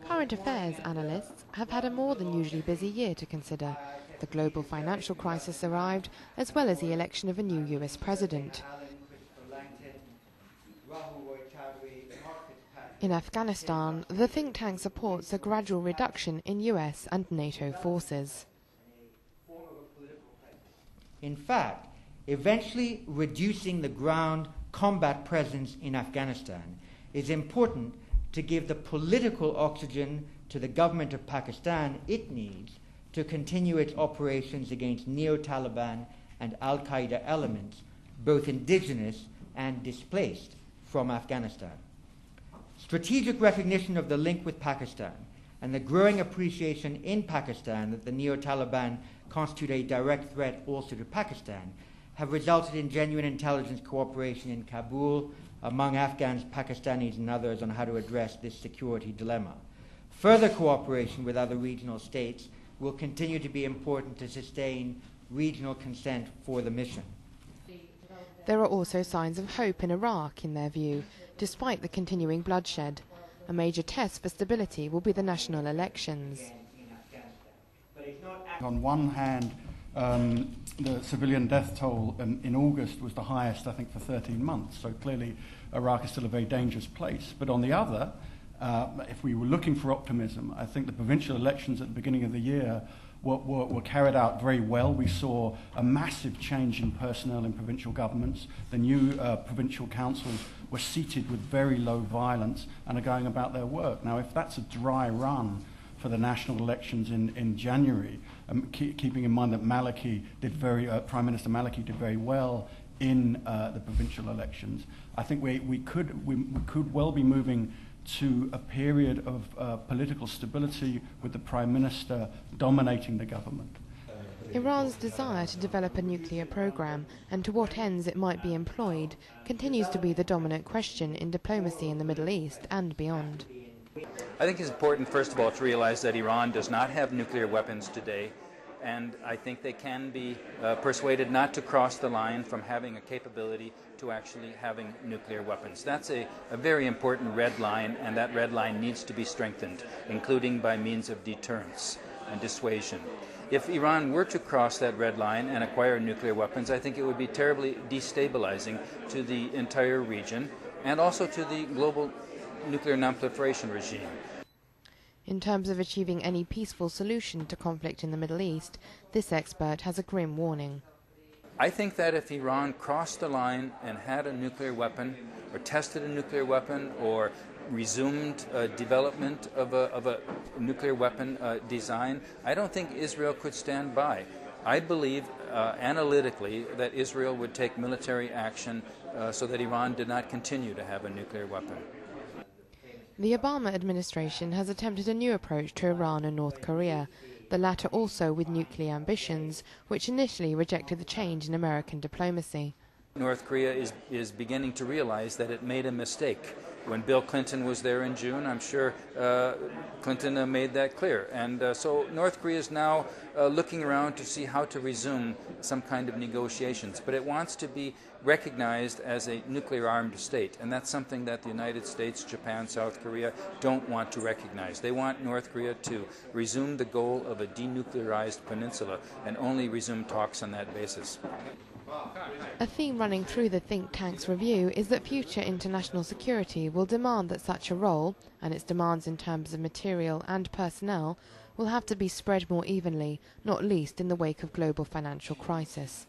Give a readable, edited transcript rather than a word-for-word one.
Current affairs analysts have had a more than usually busy year to consider. The global financial crisis arrived, as well as the election of a new US president. In Afghanistan, the think tank supports a gradual reduction in US and NATO forces. In fact, eventually reducing the ground combat presence in Afghanistan is important to give the political oxygen to the government of Pakistan it needs to continue its operations against neo-Taliban and al-Qaeda elements, both indigenous and displaced from Afghanistan. Strategic recognition of the link with Pakistan and the growing appreciation in Pakistan that the neo-Taliban constitute a direct threat also to Pakistan have resulted in genuine intelligence cooperation in Kabul among Afghans, Pakistanis, and others on how to address this security dilemma. Further cooperation with other regional states will continue to be important to sustain regional consent for the mission. There are also signs of hope in Iraq, in their view, despite the continuing bloodshed. A major test for stability will be the national elections. On one hand, the civilian death toll in August was the highest, I think, for 13 months. So clearly, Iraq is still a very dangerous place. But on the other, if we were looking for optimism, I think the provincial elections at the beginning of the year were carried out very well. We saw a massive change in personnel in provincial governments. The new provincial councils were seated with very low violence and are going about their work. Now, if that's a dry run for the national elections in January, keeping in mind that Prime Minister Maliki did very well in the provincial elections, I think we could well be moving to a period of political stability with the Prime Minister dominating the government. Iran's desire to develop a nuclear program and to what ends it might be employed continues to be the dominant question in diplomacy in the Middle East and beyond. I think it's important, first of all, to realize that Iran does not have nuclear weapons today, and I think they can be persuaded not to cross the line from having a capability to actually having nuclear weapons. That's a very important red line, and that red line needs to be strengthened, including by means of deterrence and dissuasion. If Iran were to cross that red line and acquire nuclear weapons, I think it would be terribly destabilizing to the entire region and also to the global nuclear non-proliferation regime. In terms of achieving any peaceful solution to conflict in the Middle East, this expert has a grim warning. I think that if Iran crossed the line and had a nuclear weapon, or tested a nuclear weapon, or resumed development of a nuclear weapon design, I don't think Israel could stand by. I believe analytically that Israel would take military action so that Iran did not continue to have a nuclear weapon. The Obama administration has attempted a new approach to Iran and North Korea, the latter also with nuclear ambitions, which initially rejected the change in American diplomacy. North Korea is beginning to realize that it made a mistake. When Bill Clinton was there in June, I'm sure Clinton made that clear. And so North Korea is now looking around to see how to resume some kind of negotiations. But it wants to be recognized as a nuclear-armed state. And that's something that the United States, Japan, South Korea don't want to recognize. They want North Korea to resume the goal of a denuclearized peninsula and only resume talks on that basis. A theme running through the think tank's review is that future international security will demand that such a role, and its demands in terms of material and personnel, will have to be spread more evenly, not least in the wake of global financial crisis.